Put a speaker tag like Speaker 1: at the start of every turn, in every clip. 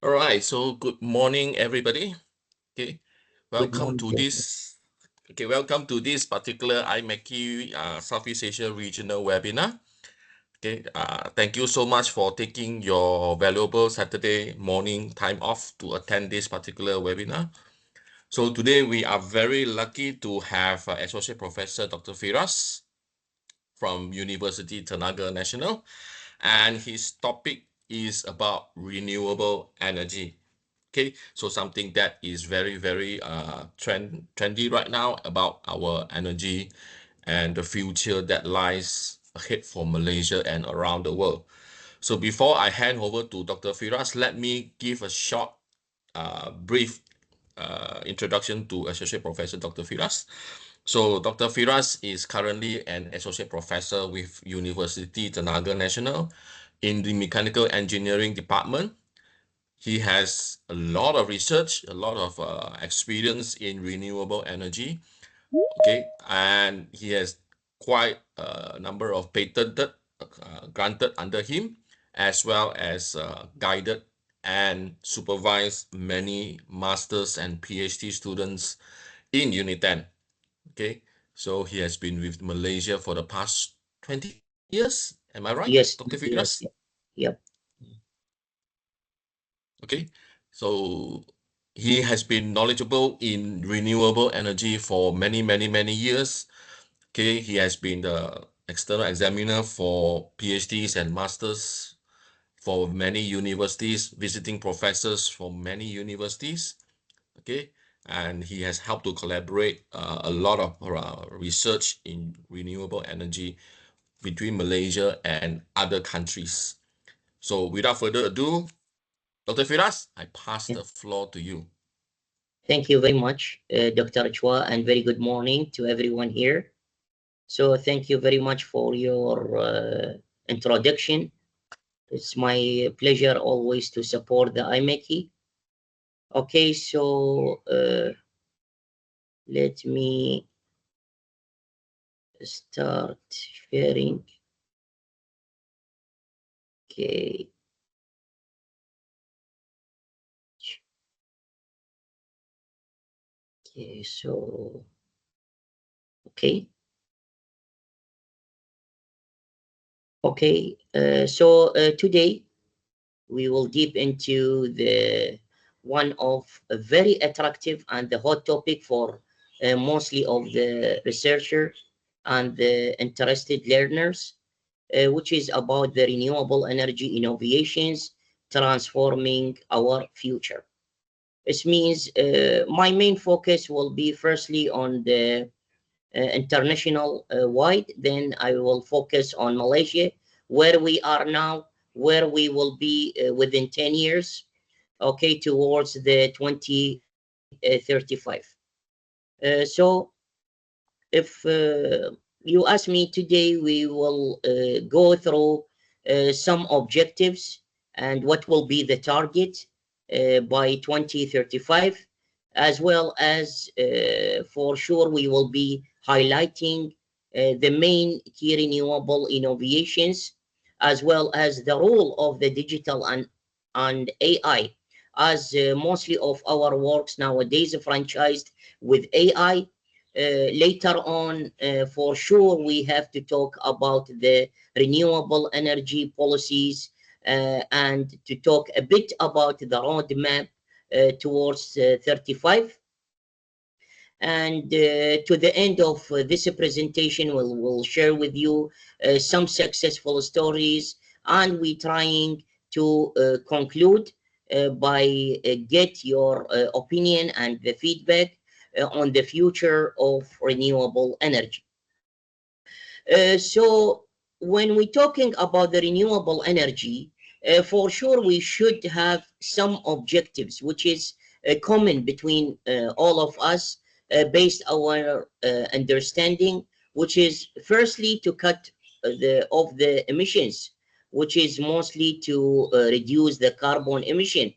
Speaker 1: All right, so good morning, everybody. Okay,
Speaker 2: Good
Speaker 1: welcome to
Speaker 2: morning.
Speaker 1: this. Welcome to this particular IMechE Southeast Asia Regional webinar. Thank you so much for taking your valuable Saturday morning time off to attend this particular webinar. So today we are very lucky to have Associate Professor Dr. Firas from Universiti Tenaga Nasional, and his topic is about renewable energy. Okay, so something that is very trendy right now about our energy and the future that lies ahead for Malaysia and around the world. So before I hand over to Dr. Firas, let me give a short brief introduction to Associate Professor Dr. Firas. So Dr. Firas is currently an associate professor with Universiti Tenaga Nasional in the mechanical engineering department. He has a lot of research, a lot of experience in renewable energy. Okay, and he has quite a number of patented granted under him, as well as guided and supervised many masters and PhD students in UNITEN. Okay, so he has been with Malaysia for the past 20 years. Am I right, Dr.
Speaker 2: Yes,
Speaker 1: Firas?
Speaker 2: yes, yep.
Speaker 1: Okay, so he has been knowledgeable in renewable energy for many years. Okay, he has been the external examiner for PhDs and masters for many universities, visiting professors from many universities. Okay, and he has helped to collaborate a lot of research in renewable energy between Malaysia and other countries. So without further ado, Dr. Firas, I pass
Speaker 2: Yeah.
Speaker 1: the floor to you.
Speaker 2: Thank you very much, Dr. Chua, and very good morning to everyone here. So thank you very much for your introduction. It's my pleasure always to support the IMechE. Okay, so let me start sharing. Okay, okay, so okay. Okay, today we will deep into the one of a very attractive and the hot topic for mostly of the researcher and the interested learners, which is about the renewable energy innovations transforming our future. This means my main focus will be firstly on the international wide. Then I will focus on Malaysia, where we are now, where we will be within 10 years, okay, towards the 2035. So if you ask me today, we will go through some objectives and what will be the target by 2035, as well as for sure we will be highlighting the main key renewable innovations, as well as the role of the digital and AI, as mostly of our works nowadays franchised with AI. Later on, for sure, we have to talk about the renewable energy policies and to talk a bit about the roadmap towards 35. And to the end of this presentation, we'll share with you some successful stories, and we trying to conclude by get your opinion and the feedback on the future of renewable energy. So when we're talking about the renewable energy, for sure we should have some objectives, which is common between all of us based our understanding, which is firstly to cut the emissions, which is mostly to reduce the carbon emission,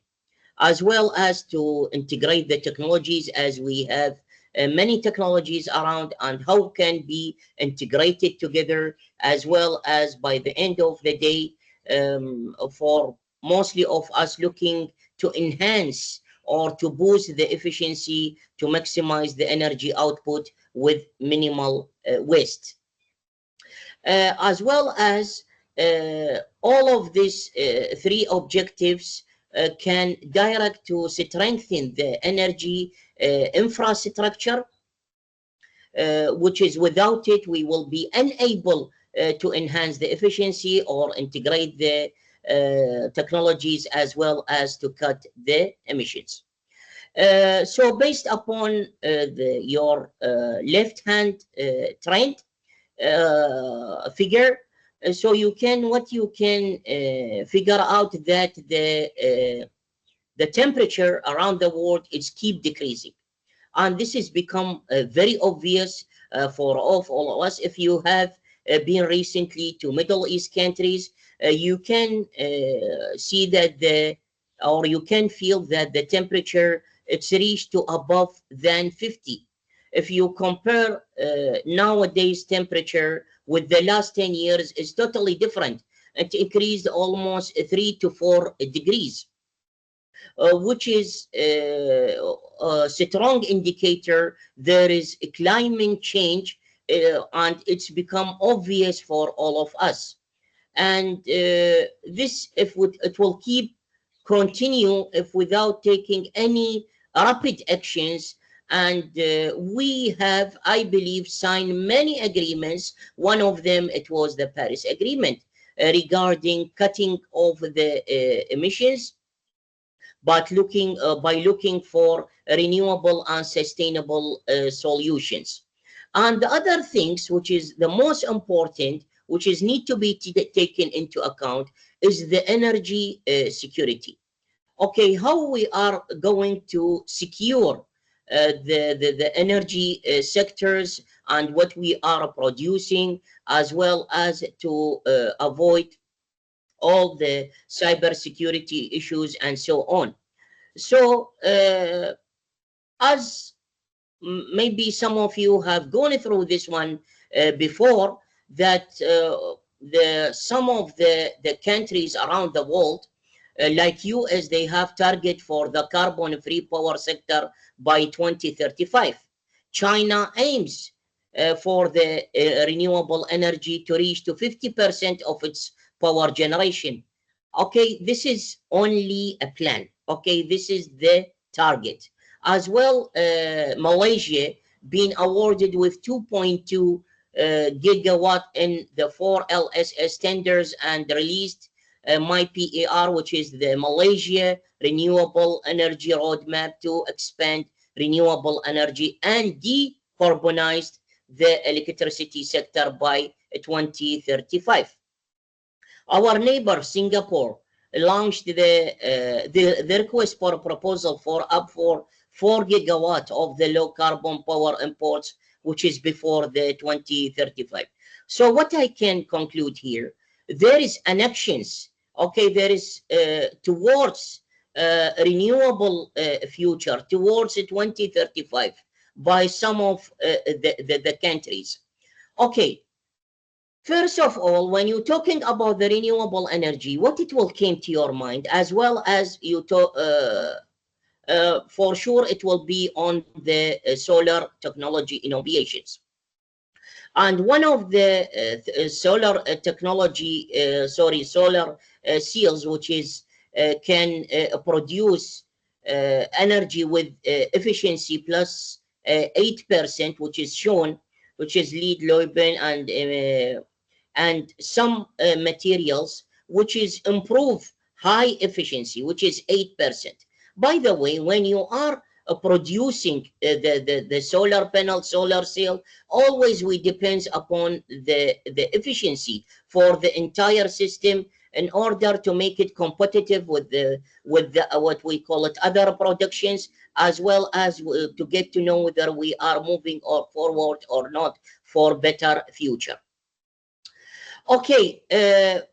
Speaker 2: as well as to integrate the technologies, as we have many technologies around and how can be integrated together, as well as by the end of the day, for mostly of us looking to enhance or to boost the efficiency to maximize the energy output with minimal waste. As well as all of these three objectives can direct to strengthen the energy infrastructure, which is without it we will be unable to enhance the efficiency or integrate the technologies as well as to cut the emissions. So based upon your left-hand trend figure, so you can figure out that the temperature around the world is keep decreasing, and this has become very obvious for all of us. If you have been recently to Middle East countries, you can see that or you can feel that the temperature it's reached to above than 50. If you compare nowadays temperature with the last 10 years, is totally different. It increased almost 3 to 4 degrees, which is a strong indicator there is a climate change, and it's become obvious for all of us. And this, if it will keep continue if without taking any rapid actions. And we have, I believe, signed many agreements. One of them, it was the Paris Agreement regarding cutting of the emissions, but by looking for renewable and sustainable solutions. And the other things, which is the most important, which is need to be taken into account, is the energy security. Okay, how we are going to secure the energy sectors and what we are producing, as well as to avoid all the cybersecurity issues and so on. So as maybe some of you have gone through this one before, that some of the countries around the world, like US, they have target for the carbon-free power sector by 2035. China aims for the renewable energy to reach to 50% of its power generation. Okay, this is only a plan. Okay, this is the target. As well, Malaysia being awarded with 2.2 gigawatt in the 4 LSS tenders and released MyPER, which is the Malaysia Renewable Energy Roadmap to expand renewable energy and decarbonize the electricity sector by 2035. Our neighbor Singapore launched the request for a proposal for up for 4 gigawatt of the low carbon power imports, which is before the 2035. So what I can conclude here, there is an actions, okay, there is towards renewable future, towards 2035 by some of the countries. Okay, first of all, when you're talking about the renewable energy, what it will came to your mind, as well as you for sure it will be on the solar technology innovations. And one of the solar technology, solar cells, which is can produce energy with efficiency plus 8%, which is shown, which is lead, Leuben, and some materials, which is improve high efficiency, which is 8%. By the way, when you are producing the solar panel, solar cell, always we depends upon the efficiency for the entire system in order to make it competitive with the what we call it other productions, as well as to get to know whether we are moving or forward or not for better future. Okay, the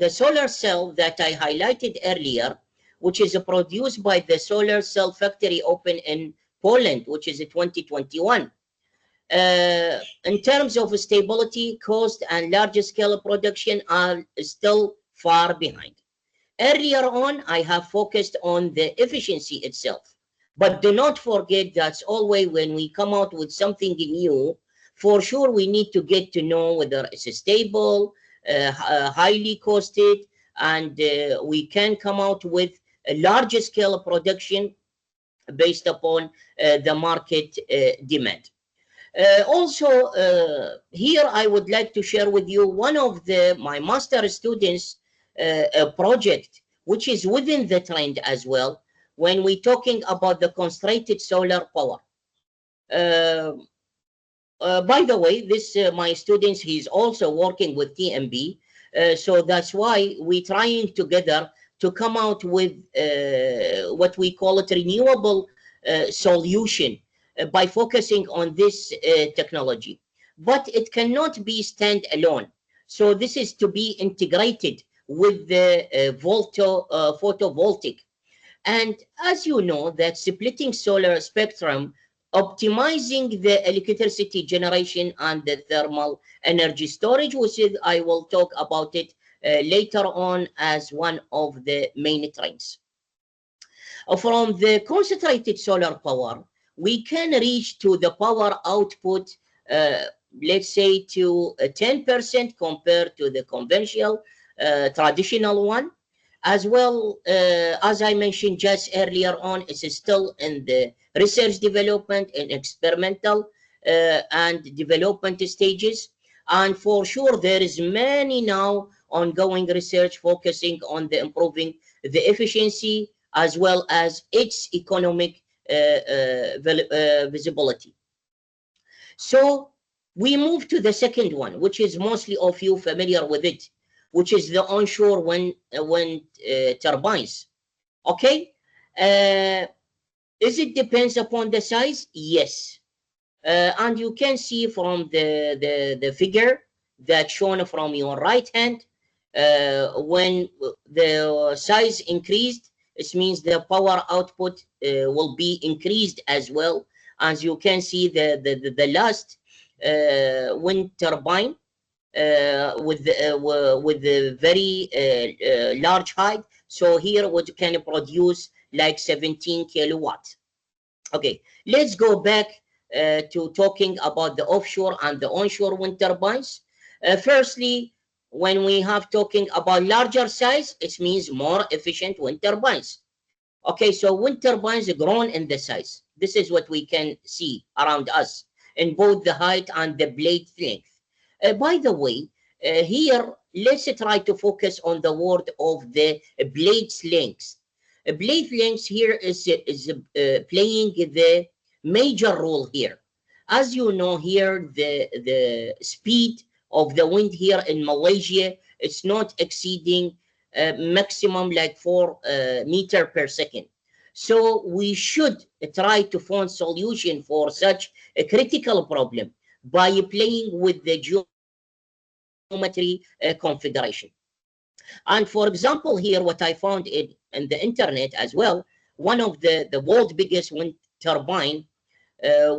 Speaker 2: solar cell that I highlighted earlier, which is produced by the Solar Cell Factory open in Poland, which is 2021. In terms of stability, cost, and large-scale production are still far behind. Earlier on, I have focused on the efficiency itself. But do not forget that's always when we come out with something new, for sure we need to get to know whether it's stable, highly costed, and we can come out with a larger scale of production based upon the market demand. Also, here I would like to share with you one of my master students' project, which is within the trend as well, when we're talking about the concentrated solar power. Uh, by the way, this my students, he's also working with TMB, so that's why we're trying together to come out with what we call it renewable solution by focusing on this technology. But it cannot be standalone. So this is to be integrated with the photovoltaic. And as you know, that splitting solar spectrum, optimizing the electricity generation and the thermal energy storage, which is, I will talk about it later on as one of the main trends. From the concentrated solar power, we can reach to the power output, let's say to 10% compared to the conventional traditional one. As well, as I mentioned just earlier on, it's still in the research development and experimental and development stages. And for sure, there is many now ongoing research focusing on the improving the efficiency as well as its economic visibility. So we move to the second one, which is mostly of you familiar with it, which is the onshore wind turbines. Okay, is it depends upon the size? Yes, and you can see from the figure that's shown from your right hand, when the size increased, it means the power output will be increased as well. As you can see, the last wind turbine with the very large height. So here what can produce like 17 kilowatts. Okay, let's go back to talking about the offshore and the onshore wind turbines. Firstly, when we have talking about larger size, it means more efficient wind turbines. Okay, so wind turbines grown in the size. This is what we can see around us in both the height and the blade length. By the way, here, let's try to focus on the word of the blade's length. Blade length here is playing the major role here. As you know here, the speed of the wind here in Malaysia, it's not exceeding maximum like 4 meter per second. So we should try to find solution for such a critical problem by playing with the geometry configuration. And for example, here, what I found in the internet as well, one of the world's biggest wind turbine,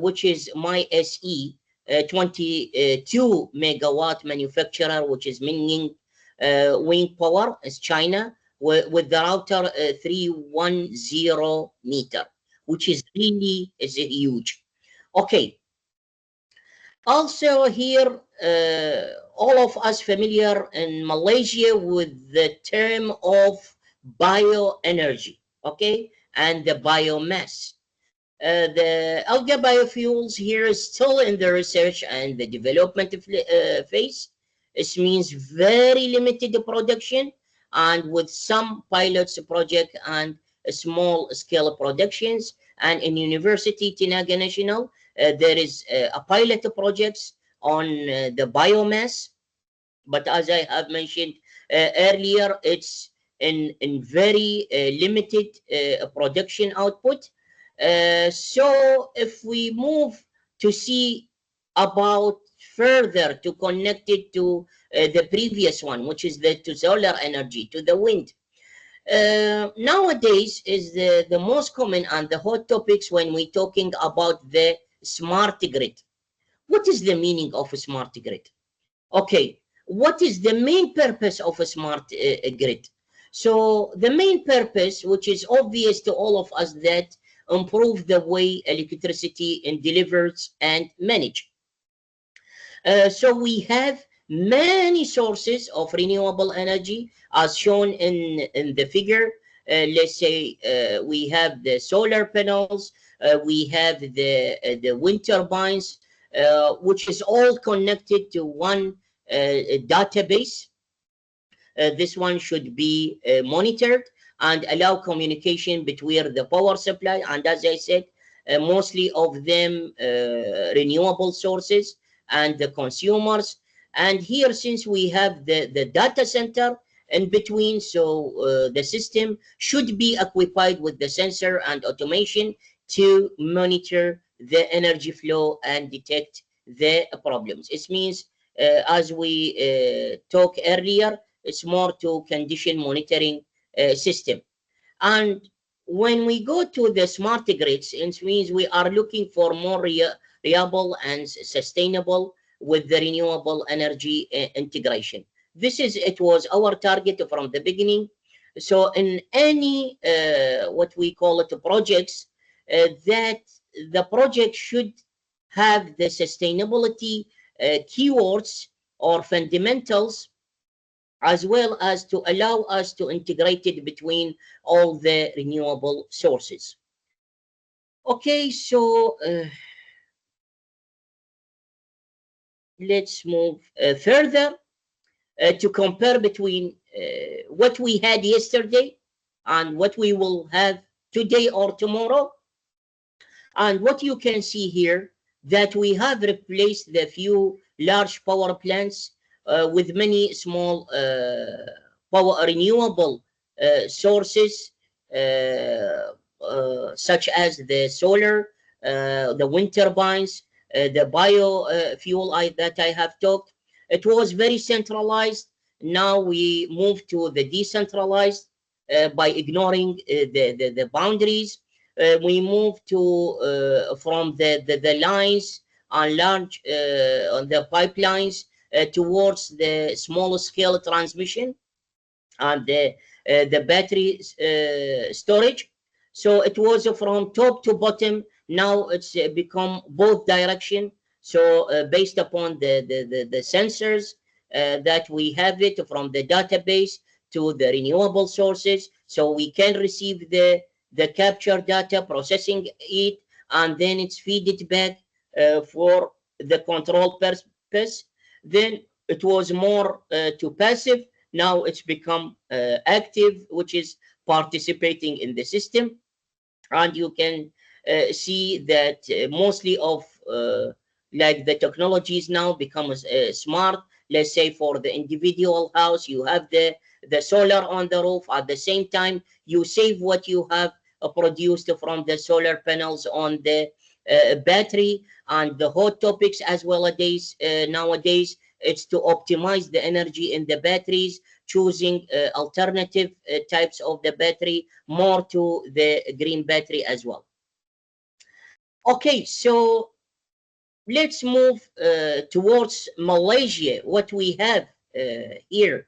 Speaker 2: which is IMechE, 22 megawatt manufacturer, which is Minging Wind Power, is China, with the router 310 meter, which is really is huge. Okay. Also here, all of us familiar in Malaysia with the term of bioenergy, okay, and the biomass. The algae biofuels here is still in the research and the development phase. It means very limited production and with some pilots project and small scale productions. And in Universiti Tenaga Nasional, there is a pilot projects on the biomass. But as I have mentioned earlier, it's in very limited production output. So if we move to see about further to connect it to the previous one, which is to solar energy, to the wind. Nowadays is the most common and the hot topics when we're talking about the smart grid. What is the meaning of a smart grid? Okay, what is the main purpose of a smart grid? So the main purpose, which is obvious to all of us, that improve the way electricity is delivered and managed. So we have many sources of renewable energy as shown in the figure. Let's say we have the solar panels, we have the wind turbines, which is all connected to one database. This one should be monitored and allow communication between the power supply and, as I said, mostly of them renewable sources and the consumers. And here, since we have the data center in between, so the system should be equipped with the sensor and automation to monitor the energy flow and detect the problems. It means, as we talked earlier, it's more to condition monitoring system. And when we go to the smart grids, it means we are looking for more reliable and sustainable with the renewable energy integration. It was our target from the beginning. So in any what we call it projects, that the project should have the sustainability keywords or fundamentals, as well as to allow us to integrate it between all the renewable sources. Okay, so let's move further to compare between what we had yesterday and what we will have today or tomorrow. And what you can see here, that we have replaced the few large power plants with many small power renewable sources, such as the solar, the wind turbines, the biofuel that I have talked. It was very centralized. Now we move to the decentralized by ignoring the boundaries. We move to from the lines on large on the pipelines towards the small scale transmission and the battery storage. So it was from top to bottom. Now it's become both direction. So based upon the sensors that we have it from the database to the renewable sources, so we can receive the capture data, processing it, and then it's feed it back for the control purpose. Then it was more to passive. Now it's become active, which is participating in the system. And you can see that mostly of like the technologies now becomes smart. Let's say for the individual house, you have the solar on the roof. At the same time, you save what you have produced from the solar panels on the battery. And the hot topics as well nowadays, it's to optimize the energy in the batteries, choosing alternative types of the battery, more to the green battery as well. Okay, so let's move towards Malaysia. What we have here,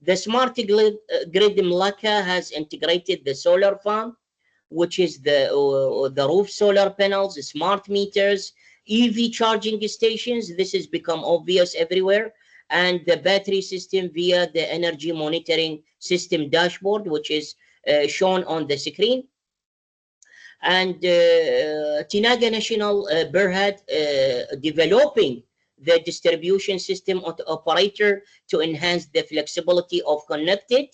Speaker 2: the smart grid Malacca has integrated the solar farm, which is the roof solar panels, the smart meters, EV charging stations. This has become obvious everywhere. And the battery system via the energy monitoring system dashboard, which is shown on the screen. And Tenaga National Berhad developing the distribution system operator to enhance the flexibility of connecting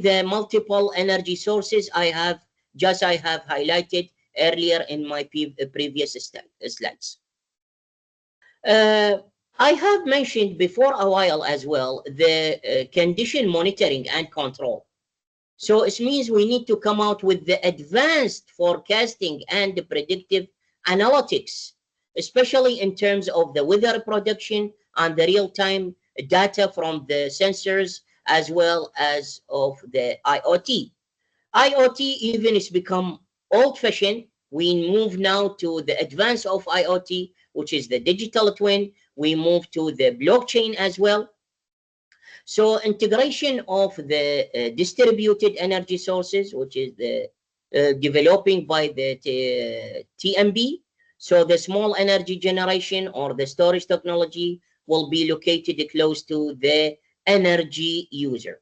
Speaker 2: the multiple energy sources I have highlighted earlier in my previous slides. I have mentioned before a while as well the condition monitoring and control. So it means we need to come out with the advanced forecasting and the predictive analytics, especially in terms of the weather prediction and the real-time data from the sensors, as well as of the IoT. IoT even has become old-fashioned. We move now to the advance of IoT, which is the digital twin. We move to the blockchain as well. So integration of the distributed energy sources, which is the developing by the TMB. So the small energy generation or the storage technology will be located close to the energy user.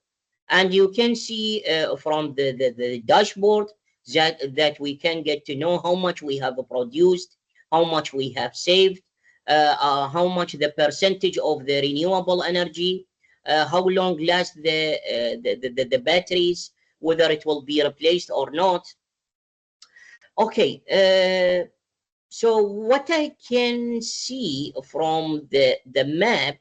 Speaker 2: And you can see from the dashboard that we can get to know how much we have produced, how much we have saved, how much the percentage of the renewable energy, how long last the batteries, whether it will be replaced or not. Okay, so what I can see from the map,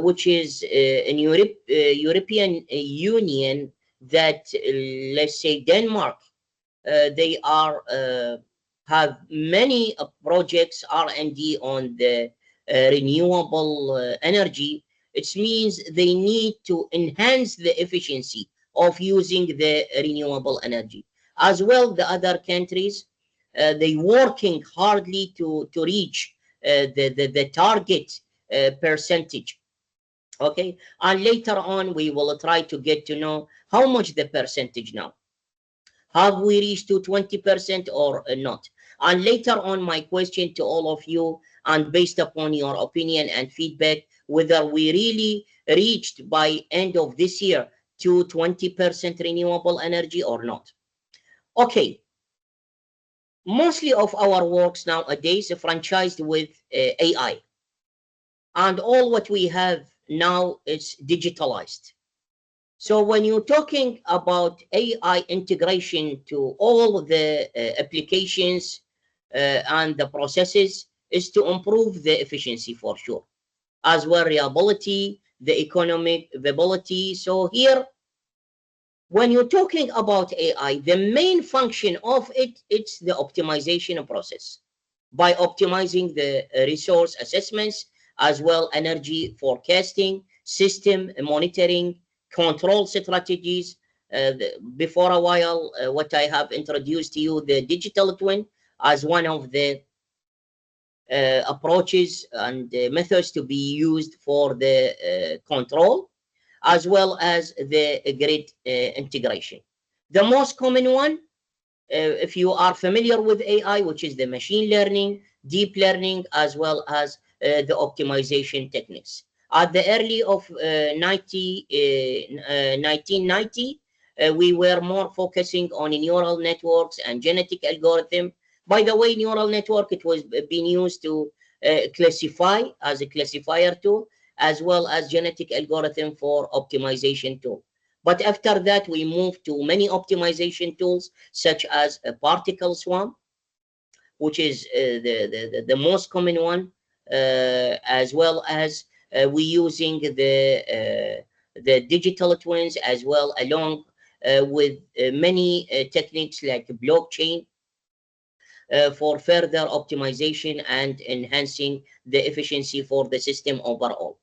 Speaker 2: which is in European Union, that let's say Denmark, they are have many projects R&D on the renewable energy. It means they need to enhance the efficiency of using the renewable energy. As well, the other countries, they working hardly to reach the target percentage. Okay, and later on we will try to get to know how much the percentage now. Have we reached to 20% or not? And later on, my question to all of you, and based upon your opinion and feedback, whether we really reached by end of this year to 20% renewable energy or not. Okay, mostly of our works nowadays are franchised with AI, and all what we have now is digitalized. So when you're talking about AI integration to all the applications and the processes, is to improve the efficiency for sure, as well reliability, the economic viability. So here, when you're talking about AI, the main function of it, it's the optimization process. By optimizing the resource assessments, as well energy forecasting, system monitoring, control strategies. Before a while, what I have introduced to you, the digital twin as one of the approaches and methods to be used for the control, as well as the grid integration. The most common one, if you are familiar with AI, which is the machine learning, deep learning, as well as the optimization techniques. At the early of 1990, we were more focusing on neural networks and genetic algorithm. By the way, neural network, it was being used to classify as a classifier tool, as well as genetic algorithm for optimization tool. But after that, we moved to many optimization tools, such as a particle swarm, which is the most common one, as well as we using the digital twins, as well along with many techniques like blockchain for further optimization and enhancing the efficiency for the system overall.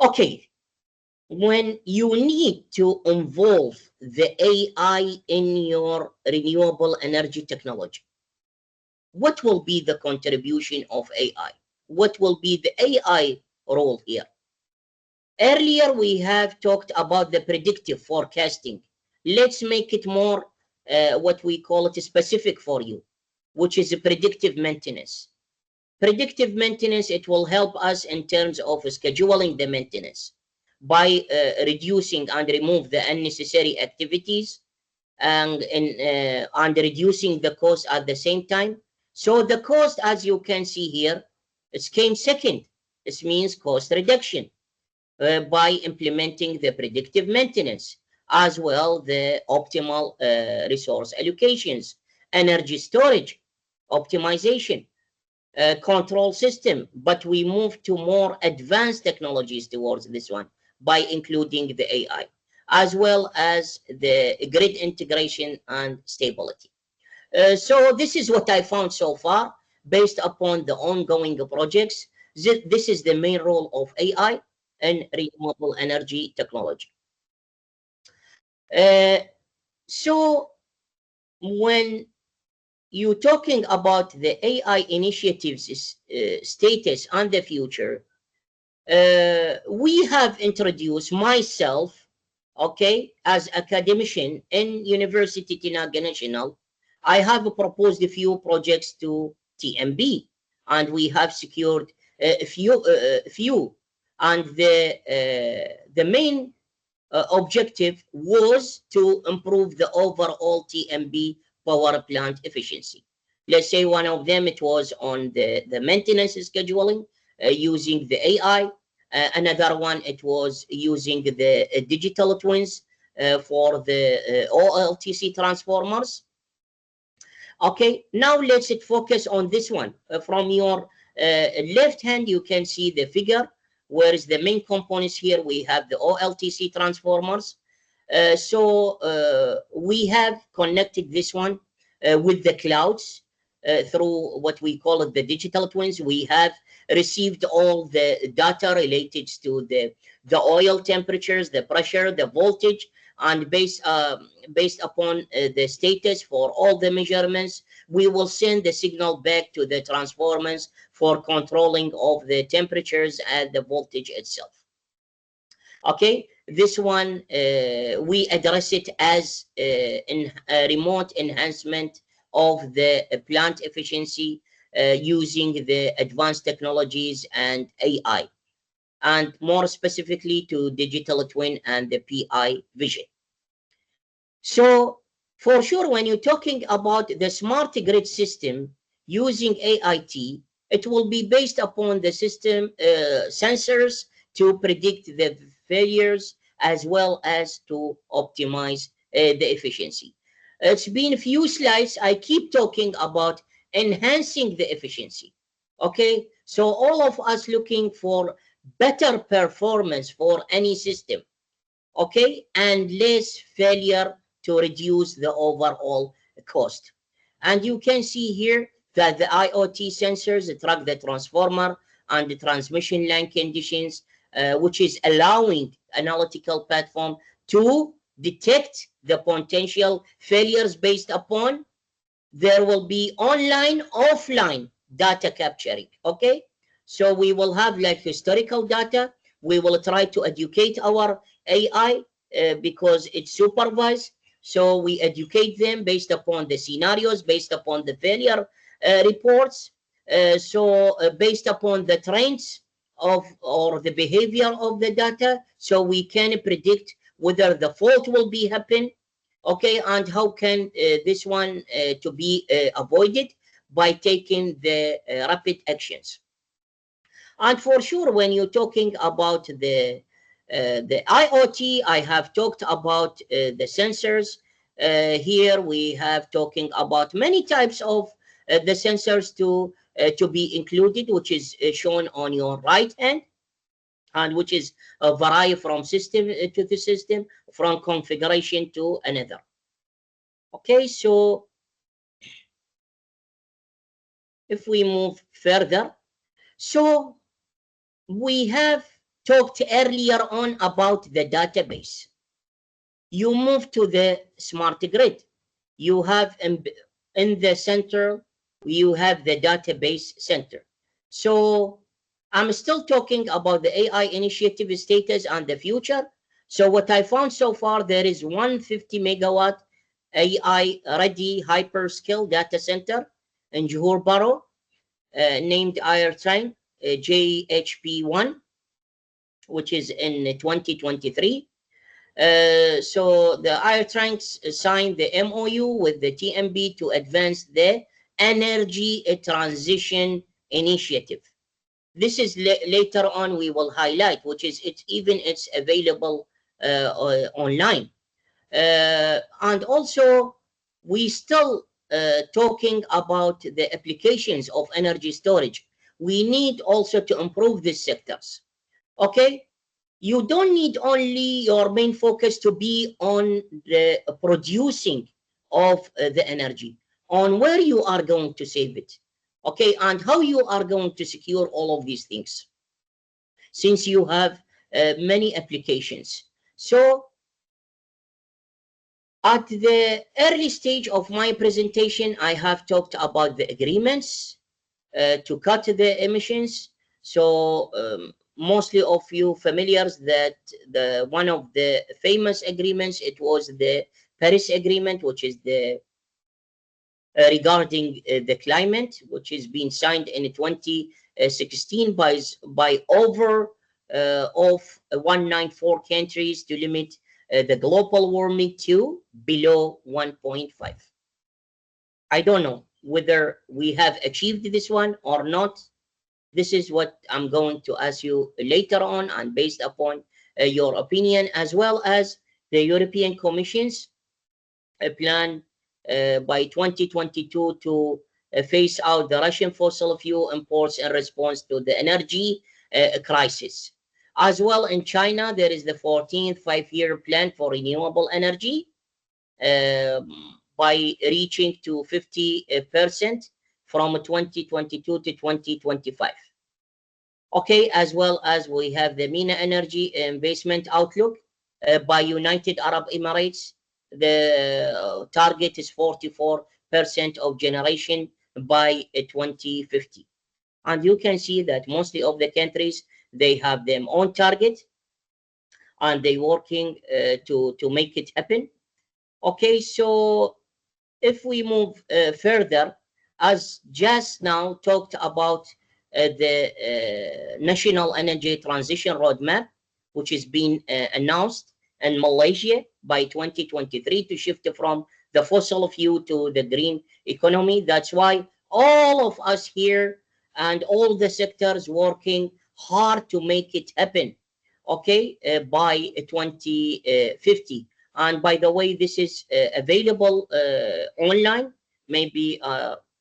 Speaker 2: Okay, when you need to involve the AI in your renewable energy technology, what will be the contribution of AI? What will be the AI role here? Earlier, we have talked about the predictive forecasting. Let's make it more what we call it specific for you, which is a predictive maintenance. Predictive maintenance, it will help us in terms of scheduling the maintenance by reducing and remove the unnecessary activities, and reducing the cost at the same time. So the cost, as you can see here, it came second. This means cost reduction by implementing the predictive maintenance, as well the optimal resource allocations, energy storage, optimization, control system. But we move to more advanced technologies towards this one by including the AI, as well as the grid integration and stability. So this is what I found so far based upon the ongoing projects. This is the main role of AI in renewable energy technology. So when you're talking about the AI initiatives status and the future, we have introduced myself, okay, as academician in Universiti Tenaga Nasional. I have proposed a few projects to TMB, and we have secured a few. And the main objective was to improve the overall TMB power plant efficiency. Let's say one of them, it was on the maintenance scheduling using the AI. Another one, it was using the digital twins for the OLTC transformers. Okay, now let's focus on this one. From your left hand, you can see the figure. Where is the main components here? We have the OLTC transformers. We have connected this one with the clouds through what we call it the digital twins. We have received all the data related to the oil temperatures, the pressure, the voltage, and based upon the status for all the measurements, we will send the signal back to the transformers for controlling of the temperatures and the voltage itself. Okay, this one we address it as in remote enhancement of the plant efficiency using the advanced technologies and AI, and more specifically to digital twin and the PI vision. So for sure, when you're talking about the smart grid system using AIT, it will be based upon the system sensors to predict the failures as well as to optimize the efficiency. It's been a few slides. I keep talking about enhancing the efficiency. Okay, so all of us looking for better performance for any system, okay, and less failure to reduce the overall cost. And you can see here that the IoT sensors track the transformer and the transmission line conditions, which is allowing analytical platform to detect the potential failures based upon there will be online, offline data capturing, okay? So we will have like historical data. We will try to educate our AI because it's supervised. So we educate them based upon the scenarios, based upon the failure reports. Based upon the trends of or the behavior of the data, so we can predict whether the fault will be happen, okay, and how can this one to be avoided by taking the rapid actions. And for sure, when you're talking about the IoT, I have talked about the sensors. Here we have talking about many types of the sensors to be included, which is shown on your right hand, and which is vary from system to the system, from configuration to another. Okay, so if we move further, so we have talked earlier on about the database. You move to the smart grid. You have in the center, you have the database center. So I'm still talking about the AI initiative status and the future. So what I found so far, there is 150 megawatt AI ready hyperscale data center in Johor Bahru, named Airtrain JHP1, which is in 2023. So the Airtrain signed the MOU with the TMB to advance the energy transition initiative. This is later on we will highlight, which is it's available online. And also we still talking about the applications of energy storage. We need also to improve these sectors. Okay, you don't need only your main focus to be on the producing of the energy, on where you are going to save it, okay, and how you are going to secure all of these things, since you have many applications. So at the early stage of my presentation, I have talked about the agreements to cut the emissions. So mostly of you familiar that the one of the famous agreements, it was the Paris Agreement, which is the regarding the climate, which is being signed in 2016 by over of 194 countries to limit the global warming to below 1.5. I don't know whether we have achieved this one or not. This is what I'm going to ask you later on, and based upon your opinion, as well as the European Commission's plan by 2022 to phase out the Russian fossil fuel imports in response to the energy crisis. As well, in China, there is the 14th five-year plan for renewable energy by reaching to 50% from 2022 to 2025. Okay, as well as we have the MENA Energy Investment Outlook by United Arab Emirates. The target is 44% of generation by 2050. And you can see that mostly of the countries, they have their own target and they working to make it happen. Okay, so if we move further, as just now talked about the National Energy Transition Roadmap, which is being announced in Malaysia by 2023 to shift from the fossil fuel to the green economy. That's why all of us here and all the sectors working hard to make it happen, okay, by 2050. And by the way, this is available online. Maybe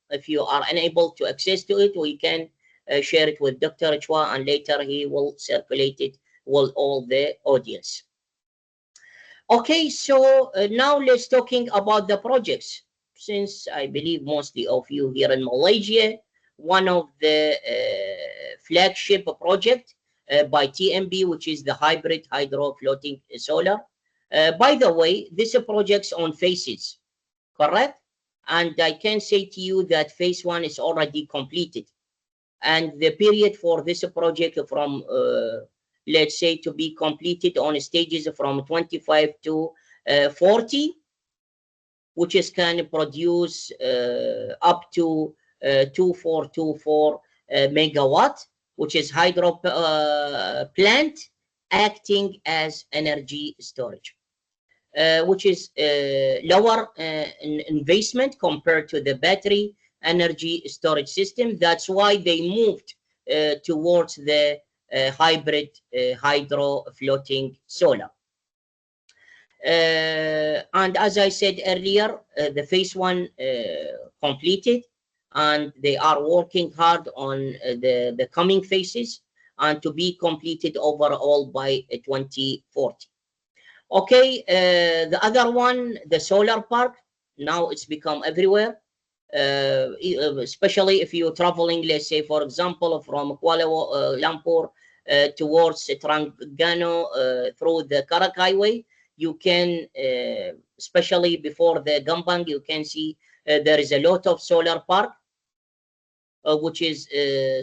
Speaker 2: if you are unable to access to it, we can share it with Dr. Chua, and later he will circulate it with all the audience. Okay, so now let's talking about the projects. Since I believe mostly of you here in Malaysia, one of the flagship project by TMB, which is the hybrid hydro floating solar. By the way, this project's on phases, correct? And I can say to you that phase one is already completed. And the period for this project from, let's say, to be completed on stages from 25 to 40, which is can produce up to 2424 megawatt, which is hydro plant acting as energy storage. Which is lower investment compared to the battery energy storage system. That's why they moved towards the hybrid hydro floating solar. And as I said earlier, the phase one completed, and they are working hard on the coming phases and to be completed overall by 2040. Okay, the other one, the solar park, now it's become everywhere, especially if you're traveling, let's say, for example, from Kuala Lumpur towards Terengganu through the Karak Highway, you can, especially before the Gambang, you can see there is a lot of solar park, which is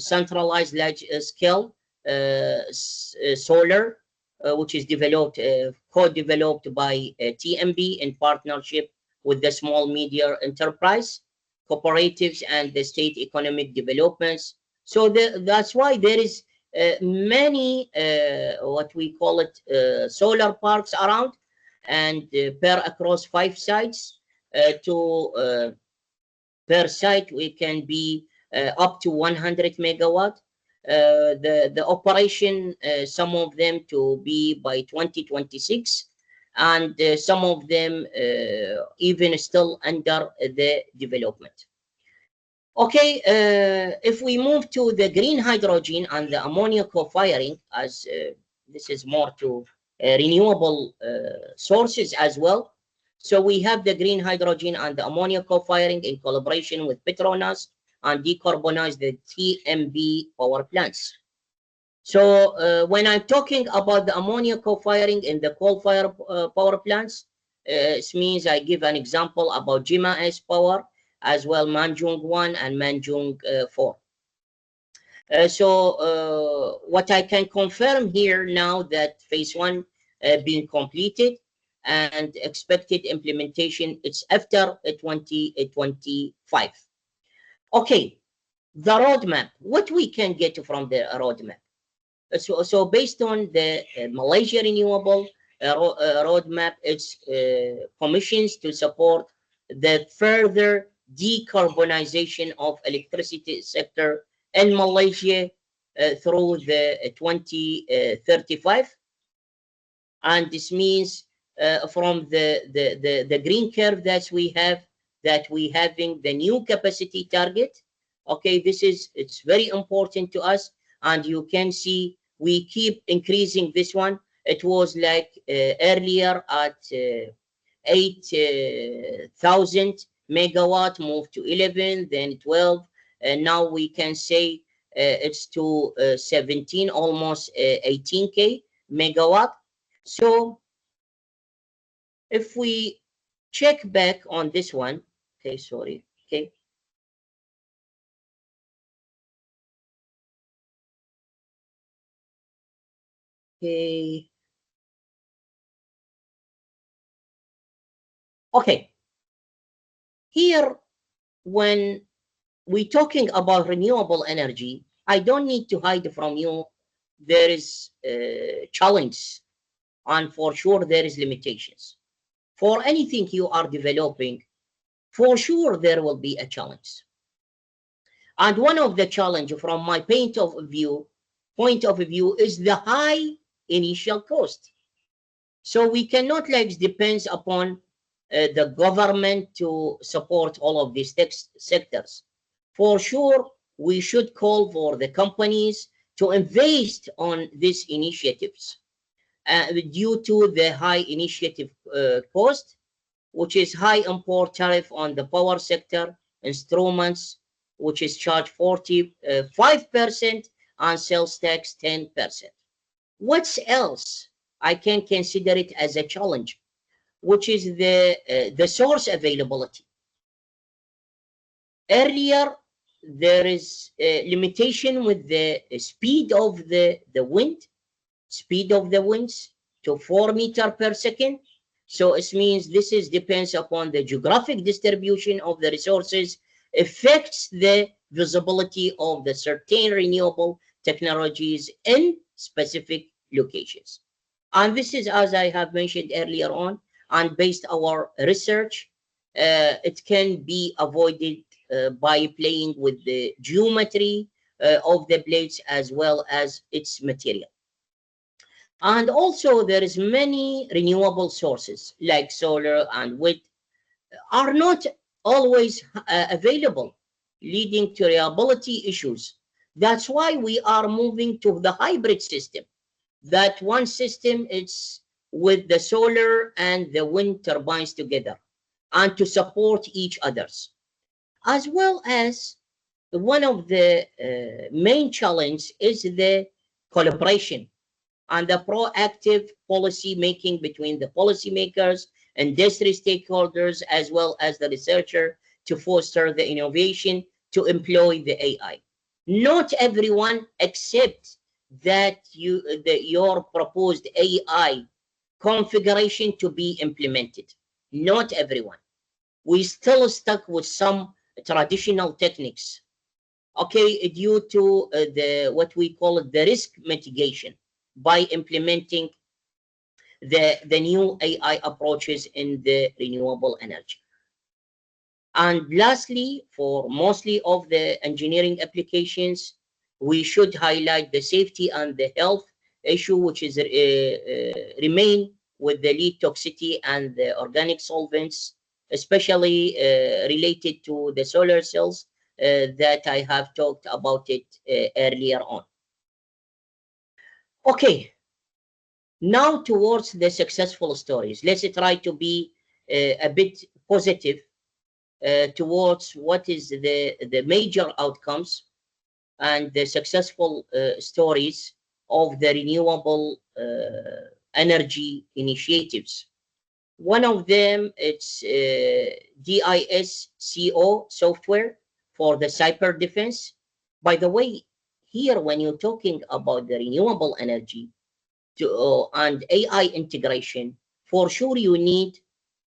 Speaker 2: centralized large-scale solar, which is developed, co-developed by TMB in partnership with the small media enterprise, cooperatives, and the state economic developments. So that's why there is many, what we call it, solar parks around, and per across 5 sites to per site, we can be up to 100 megawatt. The operation, some of them to be by 2026, and some of them even still under the development. Okay, if we move to the green hydrogen and the ammonia co-firing, as this is more to renewable sources as well. So we have the green hydrogen and the ammonia co-firing in collaboration with PETRONAS and decarbonize the TMB power plants. So when I'm talking about the ammonia co-firing in the coal-fired power plants, it means I give an example about Jima S Power, as well Manjung 1 and Manjung 4. What I can confirm here now that phase one being completed and expected implementation, it's after 2025. Okay, the roadmap, what we can get from the roadmap. So based on the Malaysia Renewable roadmap, it's commissions to support the further decarbonization of electricity sector in Malaysia through the 2035. And this means from the green curve that we have, that we having the new capacity target. Okay, it's very important to us, and you can see we keep increasing this one. It was like earlier at 8,000 megawatt, moved to 11, then 12, and now we can say it's to 17, almost 18k megawatt. So if we check back on this one, okay, sorry, okay. Okay. Okay. Here, when we're talking about renewable energy, I don't need to hide from you. There is a challenge, and for sure there is limitations. For anything you are developing, for sure there will be a challenge. And one of the challenge from my point of view is the high initial cost. So we cannot like depends upon the government to support all of these sectors. For sure, we should call for the companies to invest on these initiatives due to the high initiative cost, which is high import tariff on the power sector, instruments, which is charged 45% and sales tax 10%. What else I can consider it as a challenge, which is the source availability. Earlier, there is a limitation with the speed of the winds to 4 meters per second. So it means this is depends upon the geographic distribution of the resources, affects the visibility of the certain renewable technologies in specific locations. And this is, as I have mentioned earlier on, and based our research, it can be avoided by playing with the geometry of the blades as well as its material. And also there is many renewable sources like solar and wind are not always available, leading to reliability issues. That's why we are moving to the hybrid system. That one system is with the solar and the wind turbines together and to support each others. As well as one of the main challenge is the collaboration and the proactive policy making between the policymakers, industry stakeholders, as well as the researcher to foster the innovation to employ the AI. Not everyone accepts that your proposed AI configuration to be implemented. Not everyone. We still stuck with some traditional techniques, okay, due to the what we call the risk mitigation by implementing the new AI approaches in the renewable energy. And lastly, for mostly of the engineering applications, we should highlight the safety and the health issue, which is remain with the lead toxicity and the organic solvents, especially related to the solar cells that I have talked about it earlier on. Okay, now towards the successful stories. Let's try to be a bit positive towards what is the major outcomes and the successful stories of the renewable energy initiatives. One of them, it's DISCO software for the cyber defense. By the way, here, when you're talking about the renewable energy and AI integration, for sure you need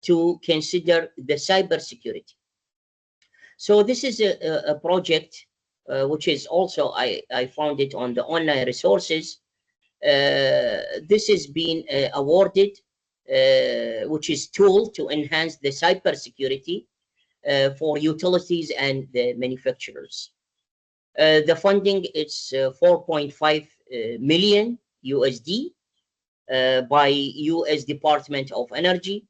Speaker 2: to consider the cybersecurity. So this is a project which is also, I found it on the online resources. This has been awarded, which is tool to enhance the cybersecurity for utilities and the manufacturers. The funding is 4.5 million USD by US Department of Energy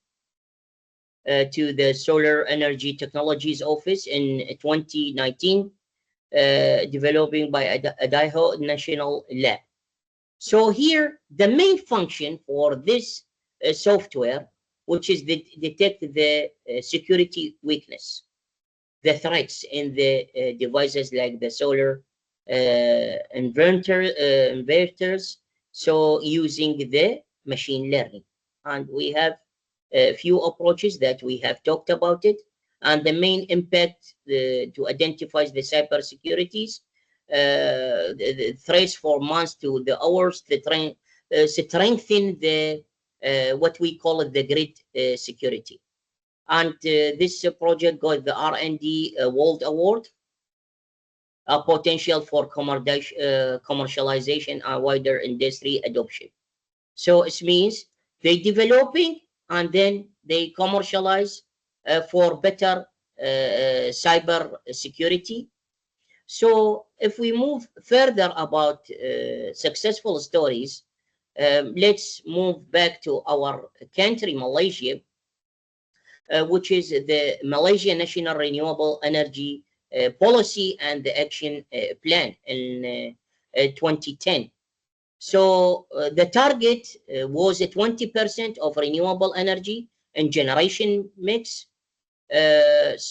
Speaker 2: to the Solar Energy Technologies Office in 2019, developing by Idaho National Lab. So here, the main function for this software, which is detect the security weakness, the threats in the devices like the solar inverters, so using the machine learning. And we have a few approaches that we have talked about it, and the main impact to identify the cyber securities, the threats for months to the hours, strengthen the what we call it, the grid security. And this project got the R&D World Award, a potential for commercialization and wider industry adoption. So it means they developing and then they commercialize for better cyber security. So if we move further about successful stories, let's move back to our country, Malaysia, which is the Malaysia National Renewable Energy Policy and the Action Plan in 2010. So the target was 20% of renewable energy and generation mix. This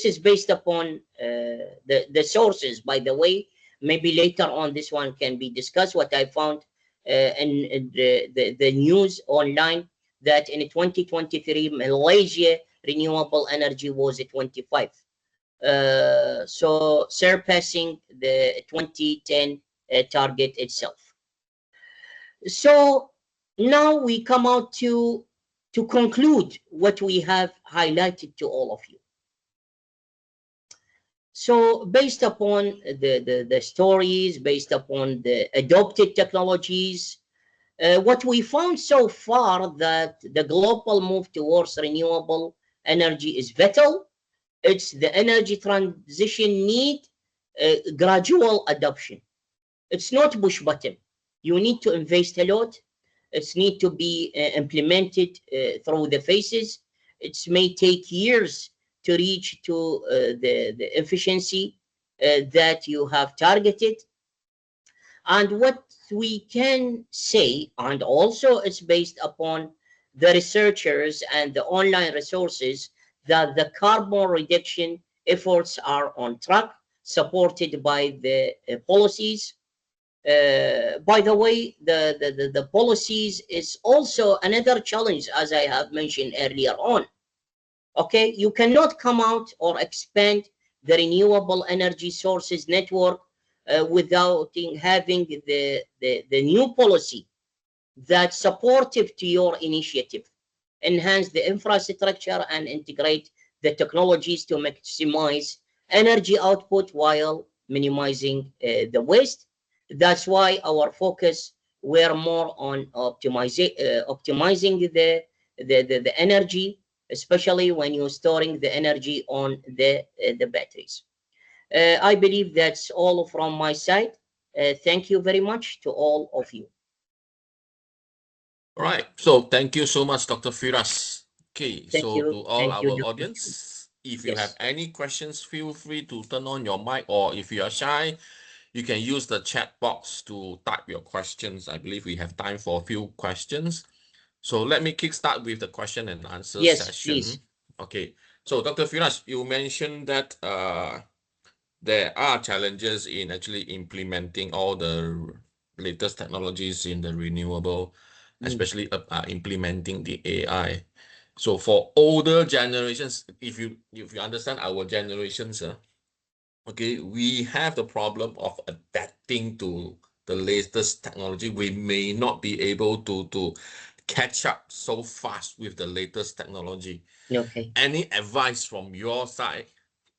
Speaker 2: is based upon the sources, by the way. Maybe later on this one can be discussed. What I found in the news online, that in 2023, Malaysia renewable energy was at 25. So surpassing the 2010 target itself. So now we come out to conclude what we have highlighted to all of you. So based upon the stories, based upon the adopted technologies, what we found so far, that the global move towards renewable energy is vital. It's the energy transition need gradual adoption. It's not push button. You need to invest a lot. It's need to be implemented through the phases. It may take years to reach to the efficiency that you have targeted. And what we can say, and also it's based upon the researchers and the online resources, that the carbon reduction efforts are on track, supported by the policies. By the way, the policies is also another challenge, as I have mentioned earlier on. Okay, you cannot come out or expand the renewable energy sources network without having the new policy that's supportive to your initiative, enhance the infrastructure and integrate the technologies to maximize energy output while minimizing the waste. That's why our focus were more on optimizing the energy, especially when you're storing the energy on the batteries. I believe that's all from my side. Thank you very much to all of you.
Speaker 1: All right. So thank you so much, Dr. Firas. Okay.
Speaker 2: Thank
Speaker 1: So
Speaker 2: you.
Speaker 1: to all
Speaker 2: Thank you,
Speaker 1: our
Speaker 2: Dr.
Speaker 1: audience, if you have
Speaker 2: Yes.
Speaker 1: any questions, feel free to turn on your mic, or if you are shy, you can use the chat box to type your questions. I believe we have time for a few questions. So let me kickstart with the question and answer
Speaker 2: Yes,
Speaker 1: session.
Speaker 2: please.
Speaker 1: Okay. So Dr. Firas, you mentioned that there are challenges in actually implementing all the latest technologies in the renewable,
Speaker 2: Mm.
Speaker 1: especially implementing the AI. So for older generations, if you understand our generations, okay, we have the problem of adapting to the latest technology. We may not be able to catch up so fast with the latest technology.
Speaker 2: Okay.
Speaker 1: Any advice from your side